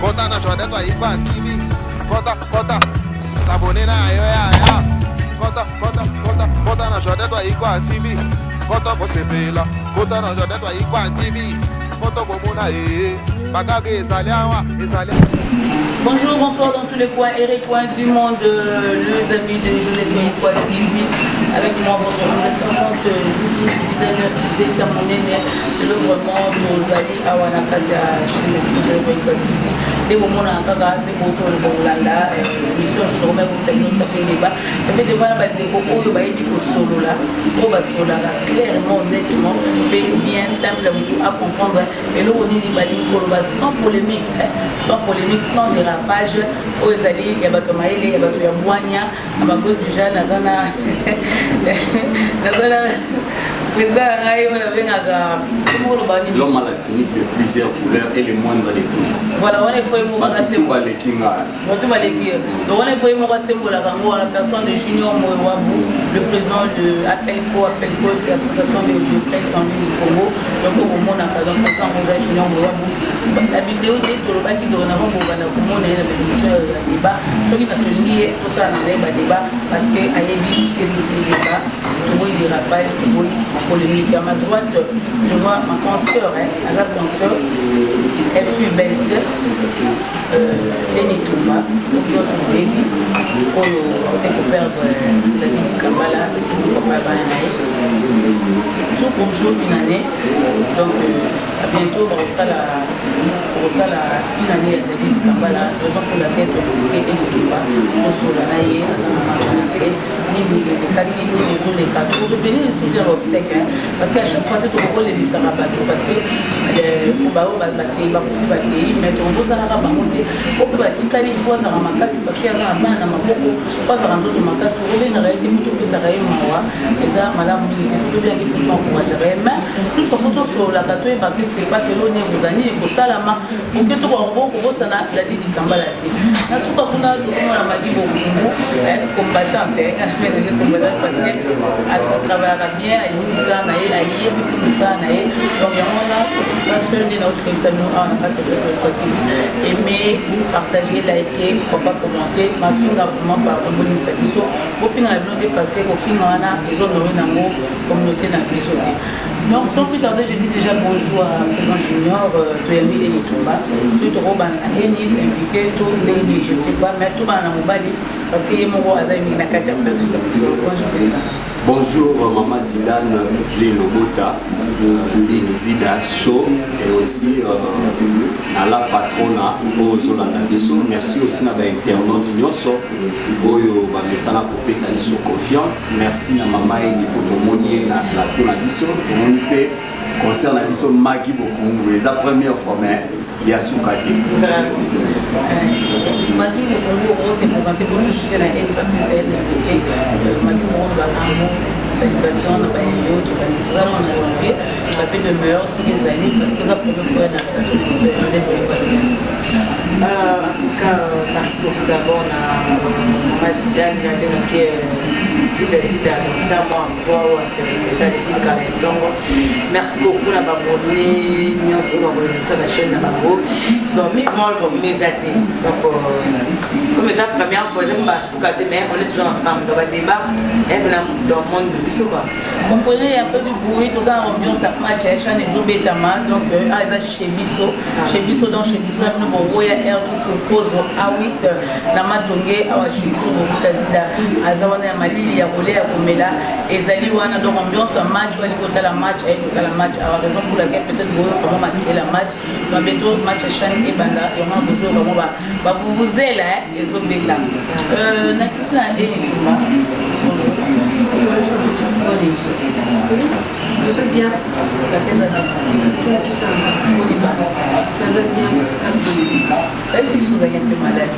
Vota na Jordan to Ipan TV. Vota. S'abonner na ya. Vota na Jordan to Ipan TV. Vota ko sepela. Vota na Jordan to Ipan TV. Vota ko muna Bagage Zaliawa. Bonjour, bonsoir dans tous les coins et recoins du monde, les amis de Joseph Quoi TV. Avec moi, votre servante Zidane Zeta Monene, le vraiment nos alliés à Wanakadia chez le Joseph Quoi TV. Des moments à Kaga, des motos de Bolanda, l'émission sur le même ça fait débat. Ça fait débat là, des cocos, il y a des solo là, au bas solo là, clairement, nettement, bien simple à comprendre. Et là, on dit sans polémique, sans dérapage. Aux alliés, il y a Batomaïle, il y a Batoyamboania, à ma gauche déjà, Nazana. L'homme à la technique de plusieurs couleurs et le moindre de tous. Voilà, on est fait mon la personne de Junior Mouewabou, le président de Appelco, c'est l'association de presse en ligne du Congo. Donc au moment où on a président Junior Mouewabou, la vidéo est de l'Oba qui doit avoir pour l'émission de débat. Ce qui est lié, tout ça, on a débat parce que Ayebi, qu'est-ce que c'est débat, tout le dérapage, tout le polémique. À ma droite, je vois ma consoeur, Azab consoeur, elle fut belle-sœur, Benitouma, donc dans son baby, pour découvrir la petite Kabbalah, c'est tout le papa Banaïs. Jour pour jour, une année, donc à bientôt, on sera une année à la petite Kabbalah, raison pour laquelle on fait Benitouma, on se l'anaïe, les autres, les quatre, pour devenir les soutiens obsèques, parce qu'à chaque fois, tu as les bateau, parce que pour mais on doit s'en monter. On peut bâtir il faut ça ramasser parce qu'il y a un man à ma beaucoup, pas à rendre ma casse pour revenir à réalité, tout plus à Raïmawa, et ça, madame, il faut bien qu'il faut pour mais toute photo sur la bateau et parce que c'est pas selon vous années, il faut ça la main, pour que tout en gros, pour ça, la dit Kambala. La soupe à Kuna, on a dit beaucoup, combattant, parce que ça travaillera bien, et nous ça, donc il y a un pas seul des notes comme ça nous on a pas de aimer, partager, liker, pourquoi pas commenter, ma fille a vraiment pas un bon message au final parce que au final on a ils ont nommé dans mon communauté dans l'épisode. Donc sans plus tarder je dis déjà bonjour à président Junior Toyami et Nitumba tout Roban Eni invité tout les je sais pas mais tout dans mobali parce que y mon azami na katia bonjour maman Zidane Clé Lobota Big Zida Show et aussi à la patrona aux Zolanda Bisso. Merci aussi à l'internaute Nyoso Oyo Bamesana pour pesa Bisso confiance. Merci à maman et pour ton monier na plateau na Bisso pour mon IP concerne Bisso Magui beaucoup les première fois mais il y a son côté. Magui Bokongo s'est présenté pour nous chez la haine parce que c'est elle Magui Bokongo va salutation, on a changé, on a fait de meilleurs sous les années parce que ça peut nous faire en tout cas, merci beaucoup d'abord à ma Zidane, Zida, c'est à moi encore, c'est respecté depuis Kalentongo. Merci beaucoup à Baboni, nous sommes sur la chaîne de Babo. Donc, mes athées. Donc, comme les première fois, on est toujours ensemble dans le débat dans le monde de Bissou. On connaît un peu du bruit, tout ça, l'ambiance à match, les Obétama, donc chez Bissou. Chez Bissou, donc chez Bissou, nous avons Roya Air, tout se pose à 8, Namatongé, chez Bissou, Kazida, Azawana Malili, Yabolé, Akomela, et Zali Wana, donc ambiance à match, on va la match, alors raison pour laquelle peut-être comment marquer la match, donc bientôt match Chan et Banda, et on a besoin comment vous êtes là, les Obétama. Nakisa et Nikouma. Je vais bien. Ça t'aide à bien. Ça va bien. Est-ce que vous avez un peu malade?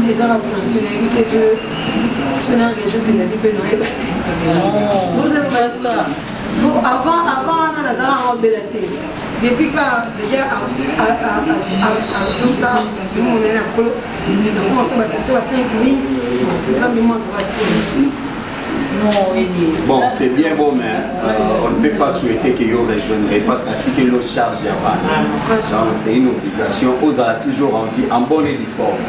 Les gens ont fonctionné, que je suis engagé de la vie que nous avons. Vous n'avez pas ça. Bon, avant, on a un télé. Depuis que déjà à Zumza, on est là, on a commencé à bâtir 5 8, ça me montre Bon, c'est bien beau, mais on ne peut pas souhaiter que vous rejoindrez pas ça, que l'eau charge à bas. Donc, c'est une obligation. Vous avez toujours envie, en bonne et forme.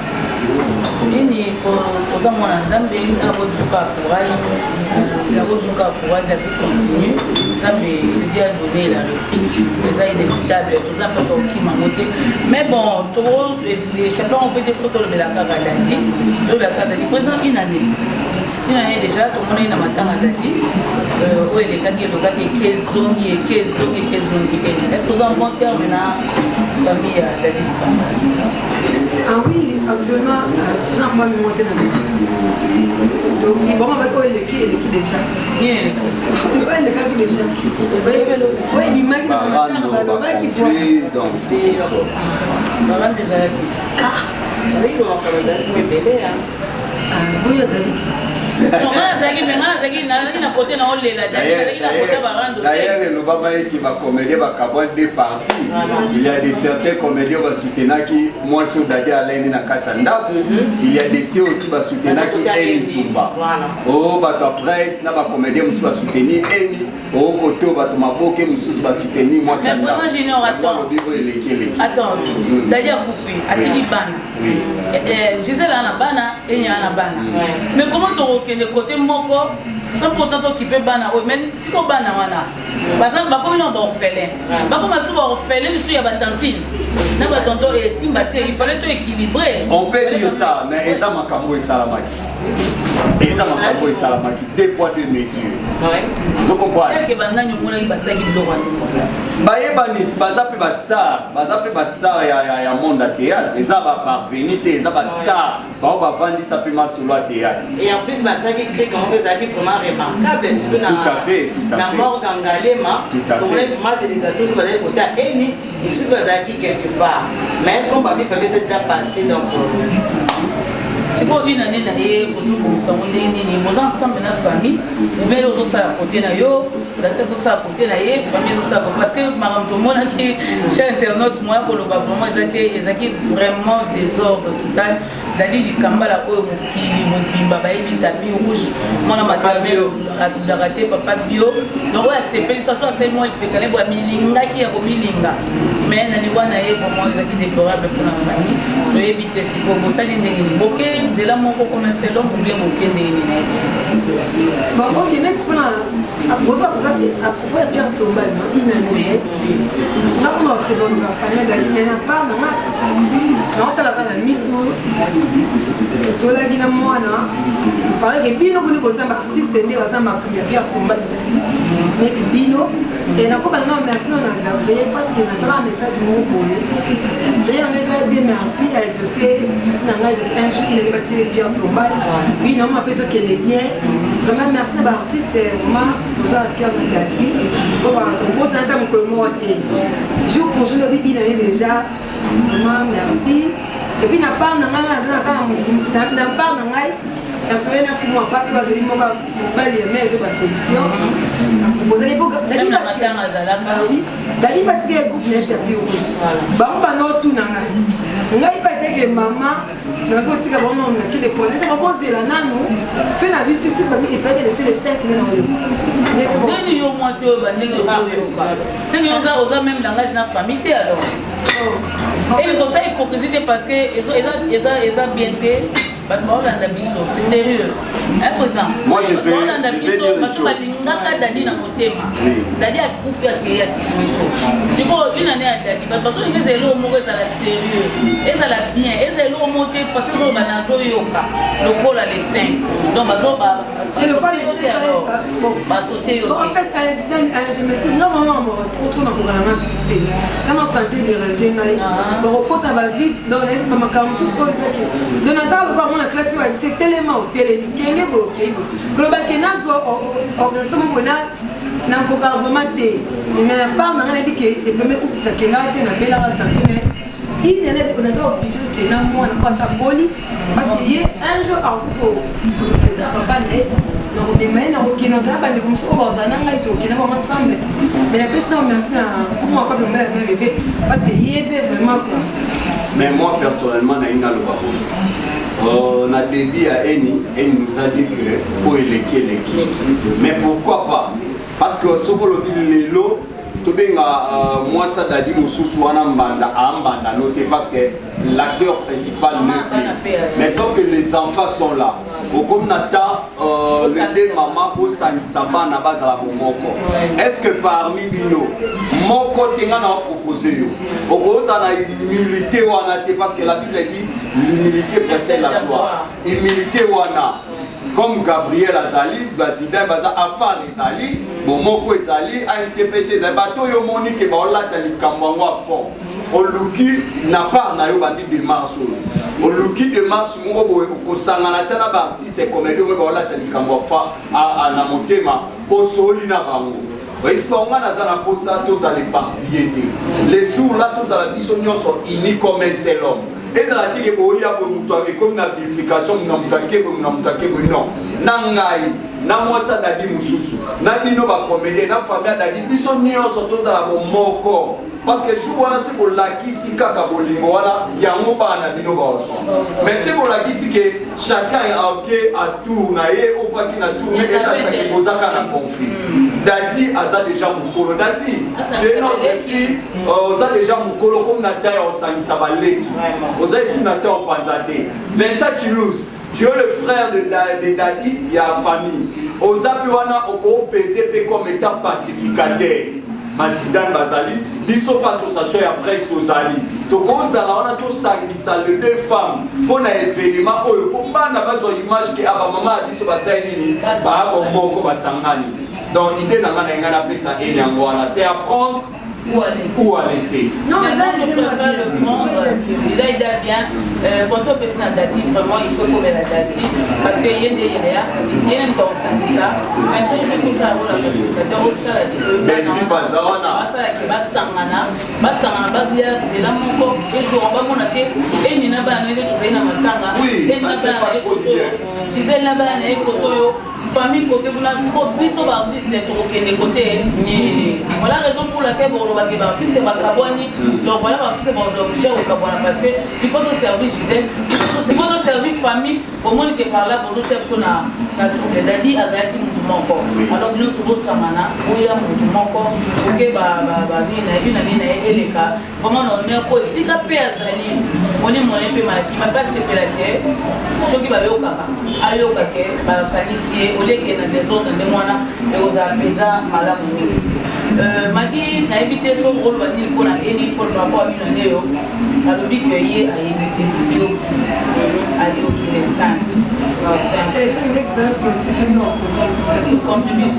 Continue. C'est bien donné la réplique. Les aides inévitables, tout ça passe au qui m'a monté. Mais bon, les champions ont fait des photos de la carte d'Adi. De la carte d'Adi. Présent une année. Une année déjà, tout le monde est dans ma tante d'Adi. Où est les gars qui sont est-ce que vous avez un bon terme maintenant, famille d'Adi? Ah oui, absolument. Tout ça, moi, me monter dans le donc, ils vont avec l'équipe déjà. Bien. Il va les gars déjà. Oui, il m'a dit que il faut. Oui, on va oui, D'ailleurs, le Baba qui va comédie va avoir deux parties. Il y a des certains comédiens qui vont soutenir qui, moi, sur Dadi Alain na Katsanda. Il y a des ceux aussi qui vont soutenir qui est Tumba. Oh, bah, presse, na ba comédien qui va soutenir Eni. Oh, côté, bah, tu m'as beau que Moussous va soutenir moi. Mais présent junior, attends. D'ailleurs, Koufi, Atili Bana. Gisèle Anabana et Yanabana. Mais comment tu le côté moko sans pourtant occuper bana mais si ko bana wana par exemple ba comme non ba orphelin ba comme souvent orphelin tu y a ba tantine na ba tonto et simba il fallait tout équilibrer. On peut dire ça mais eza makambo et salamaki eza makambo et salamaki deux poids deux mesures. Vous comprenez que bana nyomona ba saki biloko bayeba nit baza pe star ya monde à théâtre eza ba parvenir te eza ba star ba vandi ça pe masolo à théâtre et en plus basaki clique en fait ça qui vraiment remarquable c'est tout à fait la mort d'Angalema pour vraiment délégation sur le côté Eni et sur basaki quelque part mais comme babi fallait déjà passer donc c'est quoi une année d'ailleurs vous ensemble dans la famille ou bien vous ça à côté na yo la tête ça à côté na ye famille ça parce que madame tout le monde qui chez internaute moi pour le vraiment ils vraiment désordre total c'est-à-dire kambala oyo mokili baba yebi tapis rouge mwana maternel la raté papa bio donc ouais c'est pas ça soit c'est moi il peut aller boire milinga qui a milinga mais nani wana ye vraiment ils déplorable pour la famille le éviter si pour ça ndenge ni boké de la moko commencer l'homme ou bien boké ndenge ni bon ok next pour la à propos de Pierre Tomba il n'a rien non c'est bon la famille d'ailleurs mais n'a pas non t'as la mission sola gina mwana paraît que bino kuni ko samba artiste ndé wasamba comme Pierre Tomba net bino et na ko bana merci on a Gabriel parce que ça va un message mon boye rien message dire merci à José souci na ngai un jour il est bâti Pierre Tomba oui non m'a pensé qu'elle est bien vraiment merci à l'artiste vraiment pour ça qui a négatif pour ça ta mon colmoté jour pour jour il est déjà vraiment merci et puis n'a pas na ngai na pas na ngai la soirée n'a plus moi pas que vas-y moi pas les mais je pas solution vous allez pas d'aller oui d'aller fatiguer le groupe n'est plus rouge bah on pas non tout na ngai pas dire que maman na ko tika bon on qui les connaît ça va poser la nano c'est la justice et pas que sur les 5 millions mais c'est bon ni yo moi tu va ndenge c'est que on a même langage na famille alors et le conseil hypocrisie parce que ils a bien été c'est sérieux. Un exemple. Moi je vais dire une chose. Dadi na motema. Dadi a koufi a créé c'est quoi une année à Dadi parce que les élos moko ça la sérieux. Et ça la bien. Et les élos monté parce que on a zo yoka. Le col à les 5. Donc bazo ba associé en fait je m'excuse non maman trop dans la société. Quand on sentait des régimes bon report à ma vie dans les maman comme sous quoi ça qui de Nazar le la classe c'est tellement télé kenge bloqué global que na zo organisation mona na ko vraiment té mais pas na na bike et même ou ta kena té na bela attention mais il est là de connaître obligé que na moi na pas ça poli parce que il y a un jour en couple que papa né non mais na OK nous ça pas de comme ça on va na ngai to que na ensemble mais la personne merci pour moi pas me lever parce que il est vraiment Mais moi personnellement, Naïna le Babo. On a dédié à Eni, elle nous a dit que pour l'équipe. Mais pourquoi pas? Parce que ce que le lot, moi ça a dit parce que l'acteur principal ne. Mais sauf que les enfants sont là. Comme Nathan, le deux mamans au Sanisaba na base à la Momoko. Est-ce que parmi nous, mon côté on a proposé au cause on a humilité parce que la Bible dit l'humilité précède la gloire. Humilité wana. Comme Gabriel Azali, Zidane Baza Afar Azali, Momoko Azali, ANTPC Zabato Yomoni ke baola tali kamwango fond. Oluki n'a pas na yo bandi de marche. Oluki de marche mo ko sangana tana ba artiste comédie mo baola tali kamwango fa na motema osoli na bango. Est-ce qu'on a na posa tous à l'éparpiller. Les jours là tous à la biso nyonso ini comme un seul homme. Et ça a dit que vous avez comme une amplification, non. Nangai, moi ça n'a dit Moussou. N'a dit non, va comédie, n'a famille n'a dit, ils sont mis en sortant à la moko. Parce que je vois là, c'est pour la qui si kaka bolingo, voilà, il y a un mot à la dino. Mais c'est pour la qui si que chacun est ok à tout, naïe, ou pas qui n'a tout, mais ça qui pose un conflit. Dati a déjà mon colo. Dati, tu es notre fille, on a déjà mon colo comme Nathan en Sanisabaleki. On a ici Nathan en Panzate. Vincent Toulouse, tu es le frère de Dadi, il y a la famille. On a pu avoir PCP comme état pacificateur. Masidane Bazali, ils sont pas association et après aux Ali. Donc on a tous sanguissé les deux femmes pour un événement. Pour moi, on a besoin d'image que maman a dit sur Bassaini, donc l'idée n'a pas appelé ça c'est apprendre ou à laisser. Non, mais ça, je préfère le prendre. Déjà, il a bien. Quand on peut la date, vraiment, il faut qu'on la date. Parce qu'il y a des yaya, il y a un temps ça. Mais ça, il faut ça, la facilitateur, au sol, famille côté vous n'avez pas artiste côté voilà la raison pour laquelle on va dire artiste c'est Makabouani donc voilà artiste c'est obligé au Kabouana parce que il faut nous servir Gisèle il faut nous servir famille au moins que par là pour autres chefs qu'on a trouvé Dadi Azaki Moutoumoko alors nous sommes Samana Ouya Moutoumoko ok une eleka vraiment on est aussi capé Azali on est mon peu malaki mais pas c'est la guerre ceux qui va au Kaba ayo kake ba kanisier au lieu que dans des autres de moi et aux appels malamu madi na éviter son rôle va dire pour la eni pour rapport à une année alors dit que y a éviter bio ayo qui les 5 et ça il est bien protection comme tu dis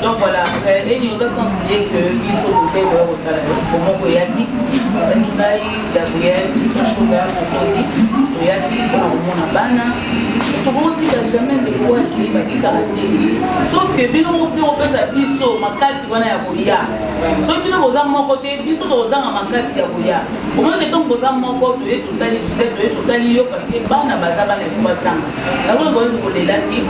donc voilà et nous a sensibilisé que ils sont fait au travail pour mon koyaki sanitaire Gabriel Sugar Fodi koyaki pour mon bana on dit jamais de quoi qui va dire sauf que bien on peut ça biso makasi wana ya boya so bien on a mon côté biso to zanga makasi ya boya au moins que ton posa mon côté total parce que bana bazaba na fuma tanga alors on ko les lati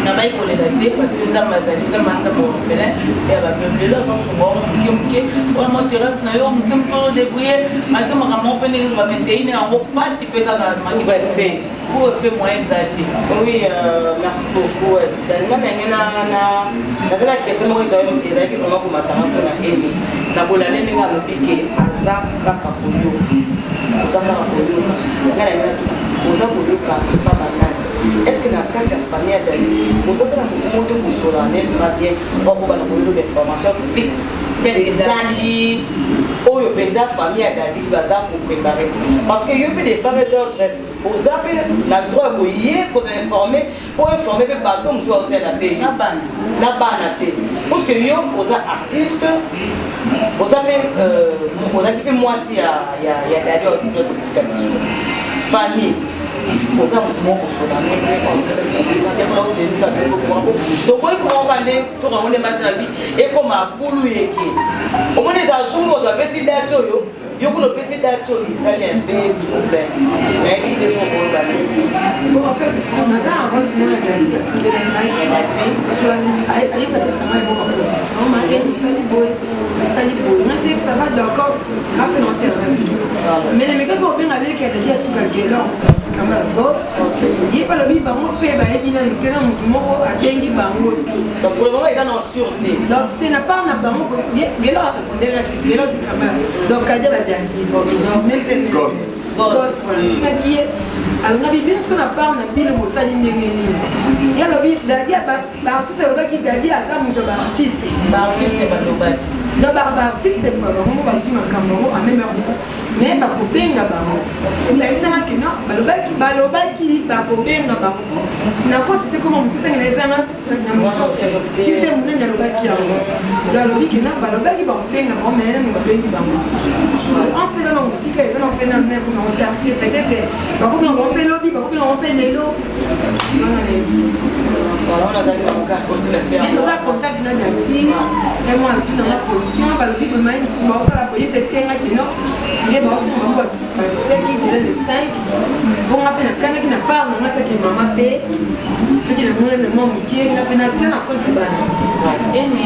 na ba ko les lati parce que nzamba zali nzamba pour faire et va faire là dans son bon qui on mon terrasse na yo qui me débrouiller malgré ma maman peine va 21 en pas si peut kaka ma fait pour faire moins zati oui merci beaucoup c'est tellement dans la question moi ils ont vraiment pour m'attendre pour la haine na bola nene nga lobike aza kaka koyo ngana oza koyoka papa nani est-ce que na kati ya famille ya Dadi ozotala moto kosola ne va bien bakobana koyoka information fixe ezali oyo mpenza famille ya Dadi baza koprépare parce que yo mpe de part et d'autre oza mpe na droit koye kozala informer po informer mpe bato mosusu bakotela mpe na bana mpe parce que yo oza artiste oza mpe ozaki mpe mwasi ya Dadi oyo kotika biso famille oza moto moko kosola tokoki komaka nde tokango nde masi na bi ekoma bulu yeke omoni eza jour oyo apesi date oyo yo kuna opesi date oyo esali un peu problème nayebi te so kolobane bon en fait naza avance mona Dadi batikela ngai ayekapesanga eboko position maye tosali boye nasi ça va d'accord ape na terrain mais le meka mpe obenga dadi asuka gelor tikamba la bosse ye balobi bango mpe bayebi nanu te na motu moko abengi bango te donc pour le moment eza na sûreté donc te na part na bango gelor areponderaki gelor tikamba donc kadia badadi même mpe gosse tunaki ye alongabi bino soki na part na bino bosali ndenge nini ye alobi dadi baartiste alobaki dadi aza moto baartiste balobaki donc baartiste bango bazwi makambo yango ameme mais bakobenga bango ilabisamaki no balobaki bakobenga bango nakosite koma motu tangena ezanga na moto site monene alobaki yango donc alobi kena balobaki bakobenga bango mais nani babengi bango once mpe eza na mosika eza na mpe na kuna otarte peut-être bakobenga bango mpe lobi bakobenga bango mpe lelo toza contact na dati emo atunanga position balobi bemai baosala boye peut esengaki no nde baosenga bango batiaki dele le 5 bonga mpe nakanaki na part nanga taki mama mpe soki namonana mwa moke nga mpe natia na konti bana eni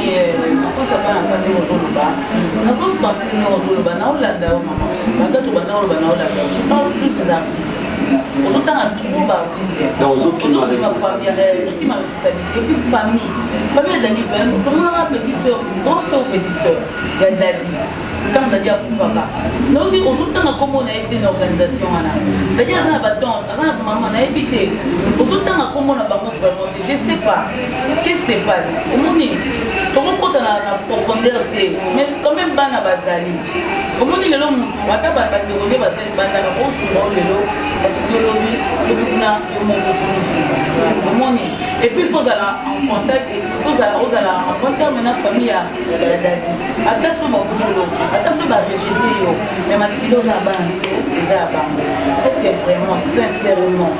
nakonti ya bana kande ozoloba nazosentir ne ozoloba naolanda yo mama bandato bandaoloba naolanda yo tu parles plus des artistes ozotanga trop baartiste ozokima responsabilité et puis famille adadi tomonaka petite soeur grande soeur ou petite soeur ya dadi ntango dadi akufaka noki ozotanga kombo na ye te na organisation wana dadi aza na batante aza na bamama nayebi te ozotanga kombo na bango vraiment te je sais pas qu'est-ce se passe omoni tokokota na profondeur te mais quand même bana bazali omoni lelo mutu ata bandeko nde bazali bandaka osunga o lelo basuki olobi kuna yo moko funisunga omoni et puis faut ozala en contact ozala en bon terme na famille ya dadi ata so babosolo ata so barejete yo mais makilo oza bana eza ya bango est ce que vraiment sincèrement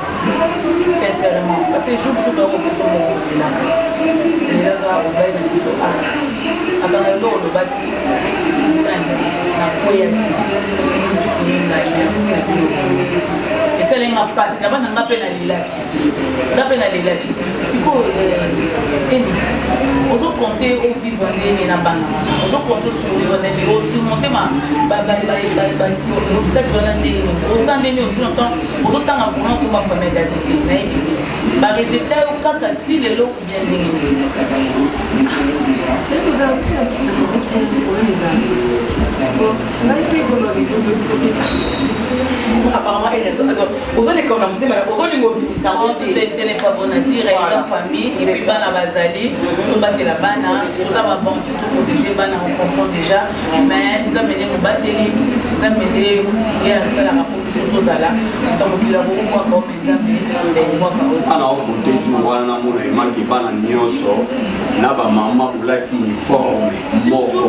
parce que jour biso bakokoso mokotelaka elaka obai na biso akanga elo olobaki nakoyaki mosuninga merci na bino esalenga mpasi na bana nga mpe nalelaki sikoyo eni ozokonte ovivre ndenge na bana wana ozokonte survivre ndenge osurmonte obstacle wana ndenge oza ndenge osunotan ozotanga vraiment mpo bafamille dadi te nayebi te barejeta yo kaka ti lelo bien ndenge ngai mpe apparemment ozoleka na motema ozolinga obimisa te n'est pas bon à dire eza famille epi bana bazali tobatela bana toza babantu toprotege bana ocomprend déjà mais nzambe nde mobateli nzambe nde ye asalaka mpo biso tozala tamokila kokokwaka ome nzambe ekwaka ana okote jour wana namona emanki bana nyonso na bamama olati uniforme moko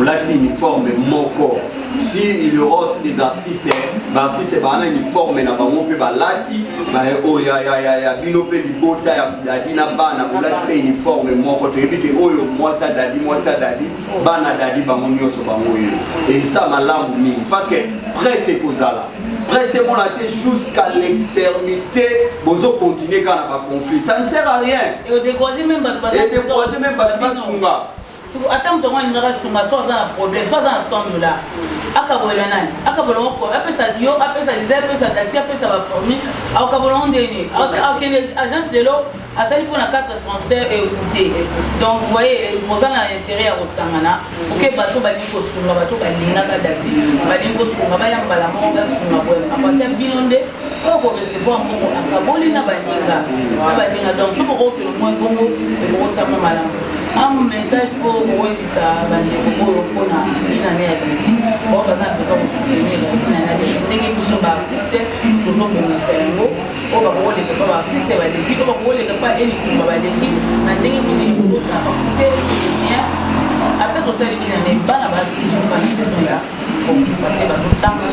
olati uniforme moko. Si il y aura aussi des artistes bana uniforme na bango pe balati ba o ya bino pe libota ya dadi na bana olati pe uniforme moko to ebite oyo mwasa dadi bana dadi bango nyonso bango yo et ça malamu mingi parce que presse kozala presse mon até jusqu'à l'éternité bozo continuer quand na ba conflit ça ne sert à rien et décourager même pas sunga ata moto ngo alingaka sunga so aza na problème so aza na sonde la akabolela nani akabola ngo apesa yo apesa jida apesa dati apesa baformi akabola ngo ndeni akende agence lelo asali mpona 4 transfert écouté donc vous voyez boza na intérêt ya kosangana oke bato balingi kosunga bato balingaka dati balingi kosunga bayambala moko basunga boye apatia bino nde oyo korecevoir moko akaboli na baninga donc soki okokelo mwa bongo ekokosama malamu un message pour koyebisa bandeko oyo mpona inane ya dati bao baza na besoin kosoutenir inane ya dati ndenge biso baartiste tozobongisa yango oyo bakokoleka pa baartiste baleki oyo bakokoleka pa elikumba baleki na ndenge nini ekozala bakupe bien ata tosali inane bana batoujour kana besoin ya parce que bazotanga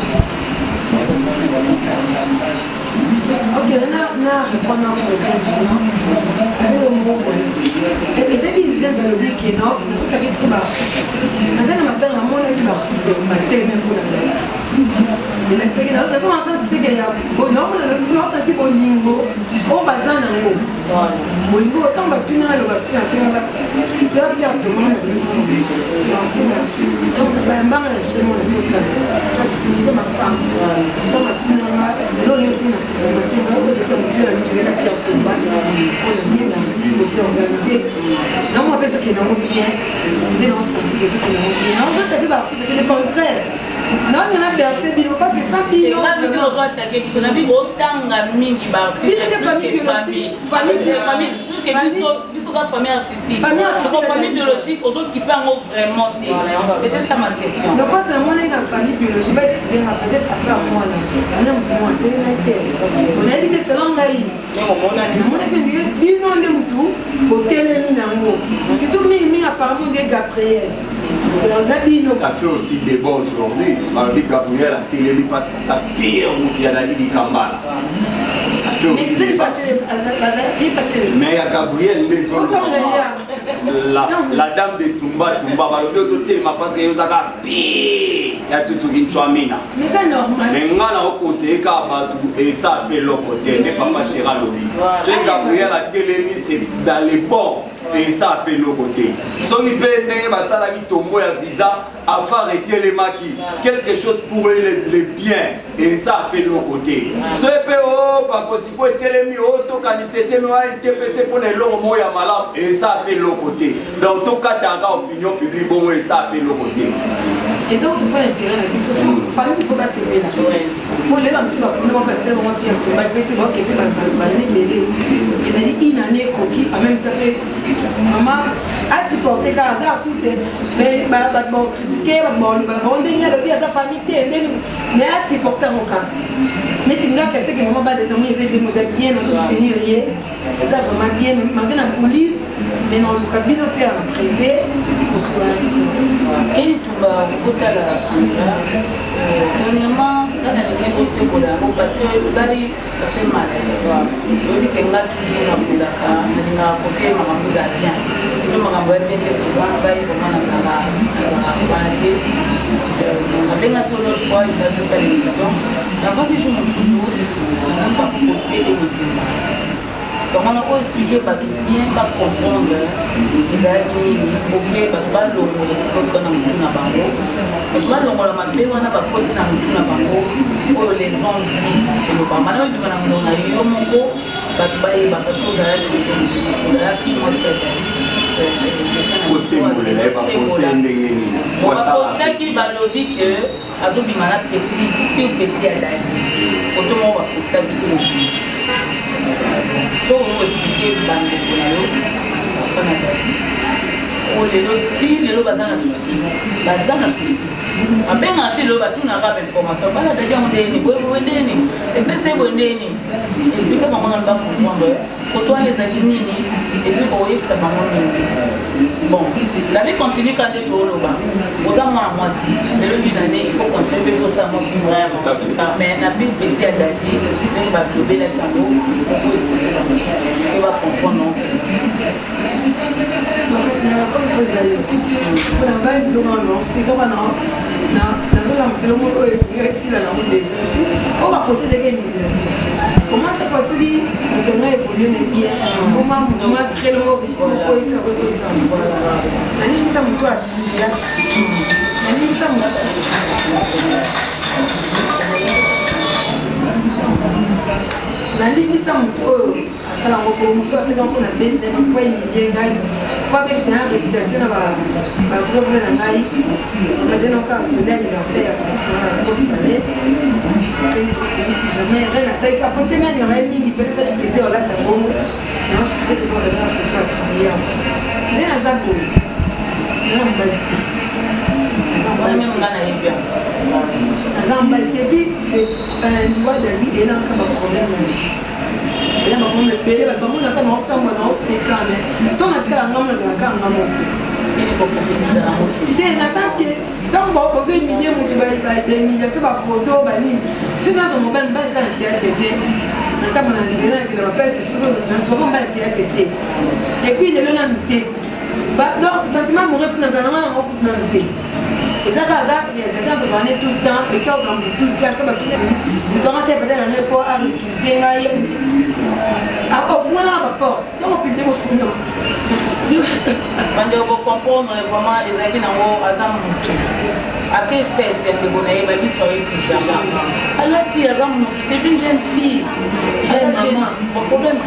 ok, na répondre à message avec le mot et c'est qu'ils disent dans le bic qui est non nous avons trop d'artistes dans un matin la monde qui artiste matin même pour la tête mais là c'est que dans le sens c'était qu'il y a bon non on a senti au niveau au bazar dans l'eau au niveau quand on va punir le bassin c'est ça bien tout le monde le sent non c'est là donc bah chez moi le truc là je vais m'asseoir donc qui est bien, de non sentir que ce qui est bien. Non, je t'ai dit c'est le contraire. Non, il y en a bercé Bilo parce que sans Bilo. Il y a autant famille artistique. Famille biologique, aux autres qui peuvent vraiment. C'était ça ma question. Donc, parce que moi, on est dans la famille biologique, excusez-moi, peut-être après moi, on a un téléméter. On a évité selon Maï. On a dit, Bilo, on est tout, au téléménamo. C'est tout, mais apparemment, des Gabriel. Ça fait aussi débat aujourd'hui. Gabriel a télé parce que ça pire ou qu'il y a la Lili Kambala. Ça fait aussi débat. Mais il y a Gabriel, la dame de Tumba, parce que vous avez pire. Il y a tout ce qui est mina. Mais c'est normal. Mais on a conseillé et ça appelle le côté, n'est pas chéra lobby. Ce Gabriel a télé, c'est dans les bons. Et ça appelle le côté. Si on peut tomber à visa, à faire quelque chose pour les biens, et ça appelle le côté. Si on peut pas possible, pour les longs à malam, et ça appelle le côté. Dans tout cas, tu as opinion publique, bon, et ça appelle le côté. Et ça, on ne peut pas intérêt à la vie. Famille, il ne faut pas s'aimer là. Pour les gens qui sont passés, on va dire que je vais te voir que je vais me mêler. Il a dit une année coquille, en même temps, maman a supporté car les artistes, mais bon critiquer, bon dénier le bien à sa famille, mais a supporté mon cas. N'est-ce pas que maman va déterminer les aides de bien, nous soutenir rien. Et ça vraiment bien, malgré la police, mais dans le cabinet privé, pour se faire. Et tout va au dernièrement, parce que ça fait mal. Je dis que là, toujours à Boudaka, on a côté ma mise à bien. Je m'en vais mettre les gens, il faut qu'on on a bien appris l'autre fois, il fait de sa émission. Avant que je me soucie, on n'a pas posté les documents. Donc on a expliqué bien, pas comprendre les avis, ok, pas le mot les trucs qu'on a mis dans bango. Et pas le mot la mappé, on a pas continué dans bango. Oh les gens disent, le pas mal de madame on a eu au mongo, parce que vous avez qui moi c'est. Faut s'émouler, pas faut s'émouler. On a posté qui va lobby que Azobi m'a petit à Dadi. Photo on va poster qui so on expliquer bande pour la fin de Dadi. Oh les lots bazana souci. Abenga ti lo batu na raba information bala daja ondeni wendeni ese wendeni expliquer comment on va comprendre photo les alinini et puis pour y ça maman bon la vie continue quand tu es au bas aux amants moi si de l'année il faut continuer il faut ça moi vraiment ça mais na plus petit à dati il va bloquer la tableau pour expliquer il va comprendre en fait il y a pas de président on a pas le moment c'est ça c'est le mot ici là déjà on va poser des humiliations comment ça passe lui on doit évoluer les bien comment créer le mot riche pour ça nani ça mtu ya nani ça nani ça mtu asala ngo muso aseka mpona business pour humilier ngai pas avec sa réputation na ba vrai na ngai mais c'est encore un anniversaire à petite dans la grosse palais jamais rien à ça et apporter même il y aurait mis il fait ça le plaisir là ta bon et on cherchait de voir le photo à publier dès la zapo dans la modalité puis une loi de dit et là comme un problème et là maman me paye bah maman n'a pas non temps moi non c'est quand même ton atira maman ça la quand maman dans le sens que tant qu'on pose une million tu vas des milliers sur ma photo bah ni si dans son mobile bah quand il y a traité dans ta bonne anxiété que dans la peste sur dans son mobile il y a traité et puis il est là n'était bah donc sentiment amoureux dans un moment on peut n'était et ça va ça c'était un peu ça tout le temps et ça on tout le temps comme tout le temps c'est peut-être un rapport avec qui c'est là à offrir la porte donc on peut démontrer quand on comprend comprendre vraiment ezalaki nango aza motu ate fête ya ndeko na ye babi soirée pyjama alati aza motu c'est une jeune fille mon problème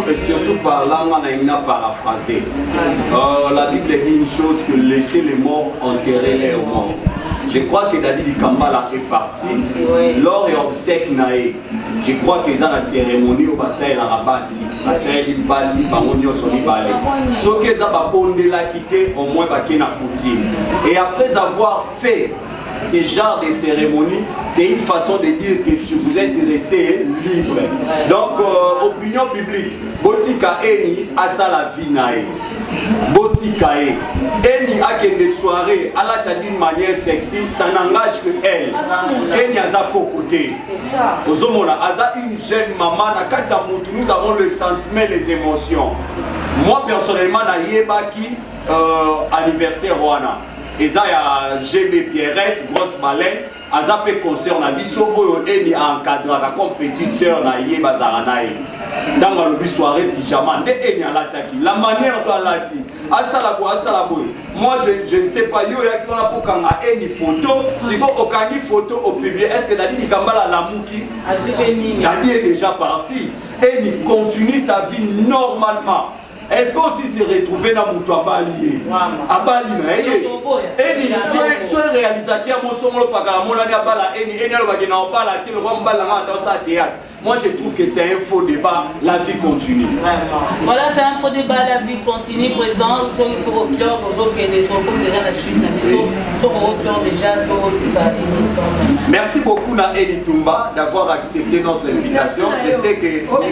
te surtout parlant on a paraphrasé la Bible dit une chose que laisser les morts enterrer les morts. Je crois que David Kambala est parti lors et obsèque nae. Je crois que dans la cérémonie au bassin la rabasi, bassin libasi bangonio soni balé. Ce que ça va bonde la quitter au moins baké na coutume. Et après avoir fait ce genre de cérémonie, c'est une façon de dire que vous êtes resté libre. Donc, opinion publique, Botika Eni a ça la vie nae. Botika Eni a des soirées à la d'une manière sexy, ça n'engage que elle. Eni a ça côté. C'est ça. Ozomona, Aza une jeune maman, nous avons le sentiment, les émotions. Moi personnellement, na yebaki anniversaire Rwanda. Et ça, il y a GB Pierrette, grosse baleine. Aza pe concert na biso oyo eni encadre comme petite sœur na ye bazaranaye. Dans la soirée pyjama, la manière dont la dit, moi je ne sais pas, il y a une photo, si vous avez une photo au public, est-ce que Dadi Kambala la mouki Dadi est déjà parti et il continue sa vie normalement. Elle peut aussi se retrouver dans mon toit balié. À Bali, et soit réalisateur, mon son, le pagalamon, la bala, et il y a le bagage en bala, qui le rend bala dans sa théâtre. Moi, je trouve que c'est un faux débat, la vie continue. Voilà, c'est un faux débat, la vie continue. Présent, sur le cœur, aux autres qui est comme déjà la chute, sur le cœur déjà, c'est ça. Merci beaucoup, Naëli Toumba, d'avoir accepté notre invitation. Je sais que donc,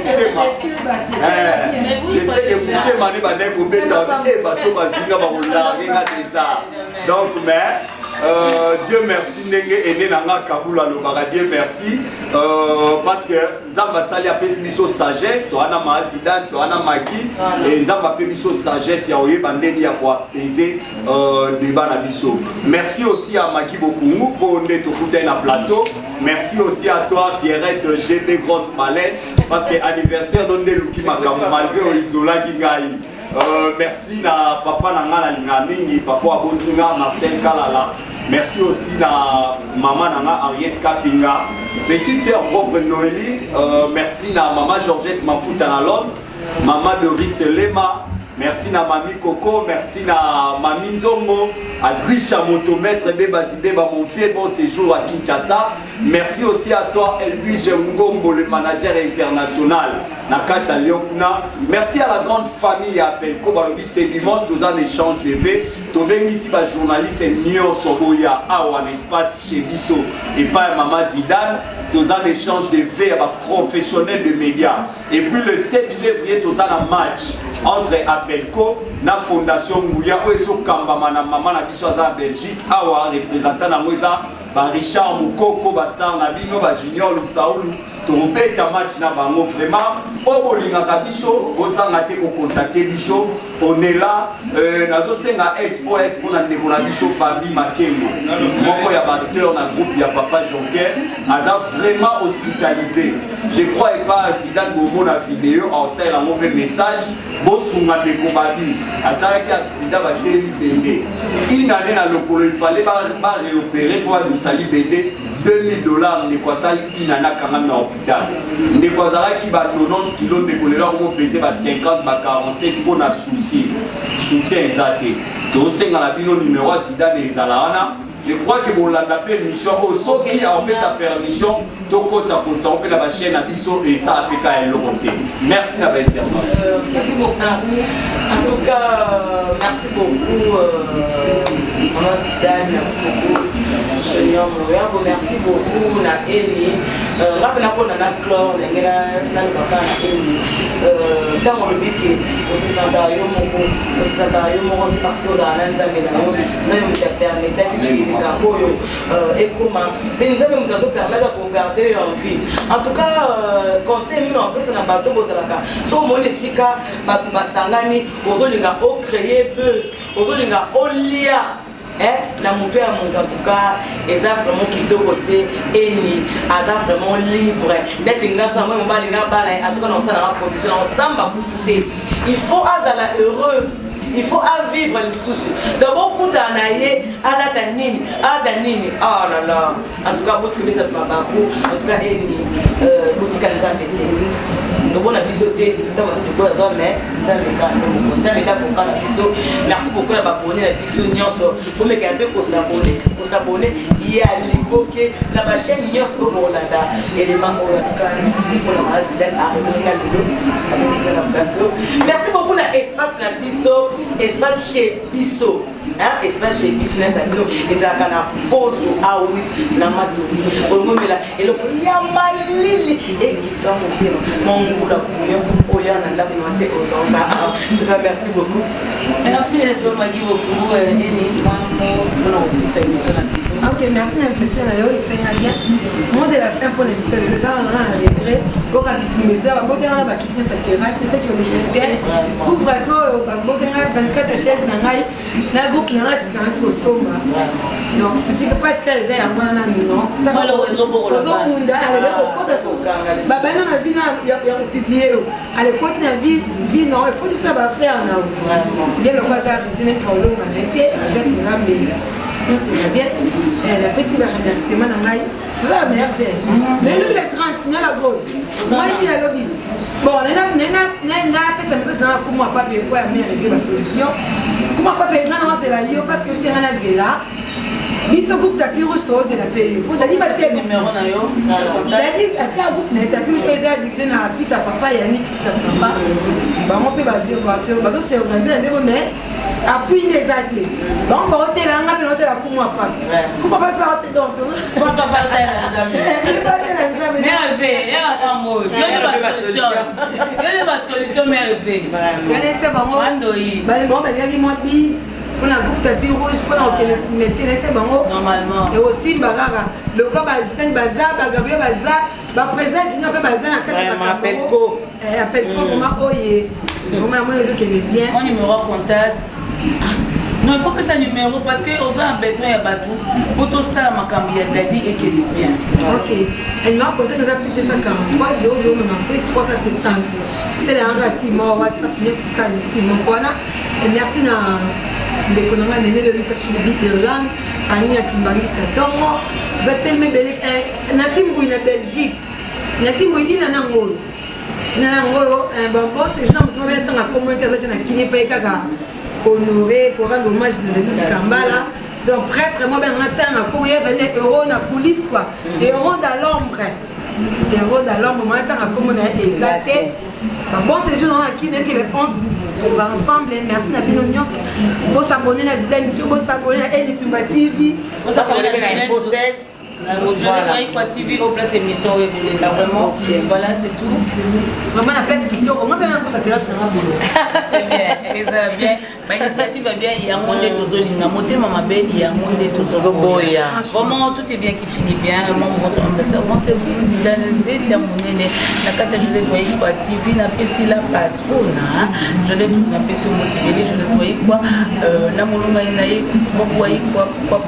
Dieu merci, Dieu merci, parce que Nzamba Sali a pris une sagesse, tu as ma Zidane, tu as ma Maki, et Nzamba a pris une sagesse, il y a eu bandeni à quoi apaiser débat na biso. Merci aussi à Maki Bokungu pour nous écouter dans le plateau. Merci aussi à toi Pierrette GB grosse baleine, parce que anniversaire non de Luki Makambo malgré Isola Kingai. Merci à papa Nanga Lingamingi, papa Abonsinga, Marcel Kalala. Merci aussi à maman Nanga Henriette Kapinga, petite sœur propre Noélie. Merci à maman Georgette Mafuta Nalon, maman Doris Lema. Merci à Mami Coco, merci à Mami Nzongo, à Grisha Motomètre, Beba Zibeba, mon fier, bon séjour à Kinshasa. Merci aussi à toi, Elvige Ngombo, le manager international, Nakata Lyokuna. Merci à la grande famille à Pelko, c'est dimanche, nous avons un échange de V. Nous avons ici un journaliste, Nyon Soboya, un espace chez Bisso, et pas Maman Zidane. Nous avons un échange de V avec professionnels de médias. Et puis le 7 février, nous avons un match entre Apelco na Fondation Mouya Oeso Kambama na maman na biso en Belgique awa représentant na moza ba Richard Mukoko ba star na bino ba Junior Lusaulu to beta match na bango vraiment o bolinga ka biso ozanga te ko contacter biso on est là nazo senga SOS pour na ndeko na biso Babi Makengo moko ya batteur na groupe ya Papa Jonker aza vraiment hospitalisé. Je crois pas Zidane Bomo na vidéo en sait la mauvais message bosunga de Kobabi azalaki accident bateli bende une année na lokolo il fallait ba réopérer pour nous sali bende $2000 ne kwa sali inana kanga na hôpital ne kwa zalaki ba 90 kg de kolera ko peser ba 50 ba 47 pour na soutien exaté to senga la bino numéro Zidane ezalana. Je crois que vous l'avez permission au saut qui a fait sa permission de côté à côté. On peut la chaîne à Bisso et ça a pu qu'à elle merci à l'internaute. En tout cas, merci beaucoup Maman Zidane, merci beaucoup Junior Moyambo, merci beaucoup Naëli. Rappelez qu'on a un clore, on a un papa Naëli. Dans le but que au Sissandario Moko, parce que vous avez un Zambénayo, vous avez permis de et comment mais nous avons permettre de regarder en vie. En tout cas, conseil mis en place dans bateau bozalaka. So monesika batu basangani ozolinga o créer buzz, ozolinga o lia. La mon père en tout cas, ils ont vraiment quitté côté eni, ils ont vraiment libre. D'être une nation, moi, on va les en tout cas, on s'en a production, on s'en va. Il faut azala heureuse. il faut à vivre les sous. D'abord, pour t'anayer, à la tanine, oh là là. En tout cas, vous trouvez ça en tout cas, vous donc on a bisoté tout à l'heure, mais merci beaucoup à abonné à Bissonioso pour me garder pour s'abonner. Il y a l'époque dans ma chaîne Yosko Bolanda élément en tout cas merci beaucoup la Mazidane à Réseau Plateau. Merci beaucoup à espace la Bisso, espace chez Bisso. Espace chez Bisso na sakino ezaka na pozo a 8 na matoni olongomela eloko ya malili ekitsa motema mongula kuyo olia na ndako na te ozanga tout cas merci beaucoup. Merci d'être magnifique beaucoup Eni maman aussi cette émission la Bisso. Ok, merci d'investir là et ça ira bien. Moi de la fin pour l'émission le ça on a un regret au capitaine mesure à boter na ba kitchen sa terrasse c'est ça qui me fait pour bref ba boter na 24 chaises na ngai na groupe na reste quand tu somba donc ceci que parce que les a mwana non ozo kunda ale be ko ta so ba bana na vie na ya publier ale continue na vie non et faut ça va faire na bien le bazar c'est une problème on a été avec Nzambe. C'est bien. La petite remerciement dans l'ail. Tout ça bien fait. Mais le 30, il y a la grosse. Moi ici à lobby. Bon, on a ça pour moi pas payer quoi mais arriver la solution. Pour moi pas payer non c'est la yo parce que c'est un là. Mais ce groupe tapis rouge toi c'est la paye. Pour dire pas de numéro na yo. Dadi à tout groupe na tapis rouge ça dit na fils à papa Yannick fils à papa. Bah on peut baser c'est organisé mais appui les athées. Donc, on va ôter la langue, on va ôter la coupe à pas. Coupe à pas par tes dents. On va pas parler à la merveille, il y a ma solution merveille. Regardez ça, bon, moi, bis. Pour la groupe tapis rouge, pour le cimetière, c'est bon. Normalement. Et aussi, le corps bazin, bazar, bagabio, bazar, président junior, bazar, à 4 appelle co. Appelle co, vraiment, oye. Vraiment, moi, je connais bien. Mon numéro contact. Non, il faut que ça numéro parce qu'on a besoin de bateau pour tout ça, ma cambia d'adi et qu'il est bien. Ok. Elle m'a compté que nous avons plus de 143 0096 370. C'est les enregistrements Simon, WhatsApp, Nescan, Simon, Kwana. Et merci à l'économie de l'administration de Biderland, Annie Akimbangista Tomo. Vous êtes tellement belle. Nassim Bouina, Belgique. Nassim Bouina, Nangolo. Nangolo, bon, c'est gens qui ont été dans la communauté, qui n'est pas égaga. Honoré pour rendre hommage à Dadi Kambala. Donc prêtre, moi ben on a comme il y a des héros dans la coulisse quoi. Héros dans l'ombre. Héros dans l'ombre, moi on a comme on a exalté. Bon séjour dans la qui n'est que les 11 ensemble. Merci à Binonion. Bon s'abonner à Zidane, bon s'abonner à Editumba TV. Bon s'abonner à Infocès. Je vais voir TV au place émission régulière. Vraiment, voilà, c'est tout. Vraiment, la place qui dure, on va bien pour sa terrasse. C'est bien, et ça va bien. L'initiative va bien, il y a un monde de Tozolinga. Monter Maman B, il y a un monde de Tozoboya. Vraiment, tout est bien qui finit bien. Moi, votre servante, Zidane, Zetia Mounene, la carte, je l'ai doyé quoi TV, n'a pas si la patronne. Je l'ai doyé sur Motivélé, je l'ai doyé quoi. La Moulonga Inaï, pourquoi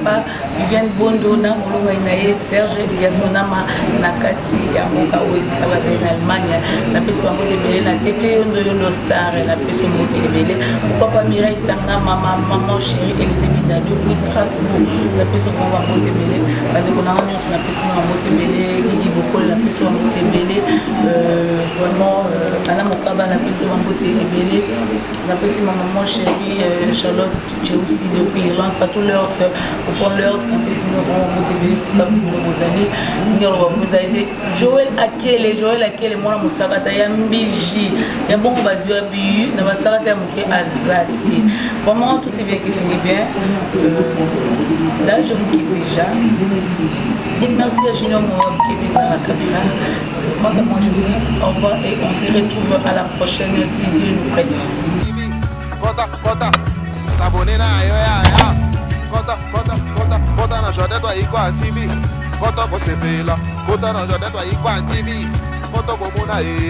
pas, Viviane Bondo, na Moulonga Inaï. Serge Yasonama Nakati ya moka oesika bazali na Allemagne na pesa bango lebele na tete yondo star na pesa moto lebele papa Mireille Tanga maman chérie Elisabeth Dadio puis Strasbourg na pesa bango lebele bandeko na nyonso na pesa bango lebele Guigui Bokol na pesa bango lebele vraiment ana mokaba na pesa bango lebele na pesa maman chérie Charlotte tu aussi depuis Irlande pas tous leurs pour leurs na pesa bango lebele vous avez Joël Akele moi musakata ya mbiji ya bongo bazio bi na basakata ya muke azati vraiment tout est bien qui finit bien là je vous quitte déjà dites merci à Junior Moab qui était dans la caméra quant à moi je vous dis au revoir et on se retrouve à la prochaine si Dieu nous prête s'abonner na yo ya kota na jode to ikwa TV koto ko sepela kota na jode to ikwa TV koto ko muna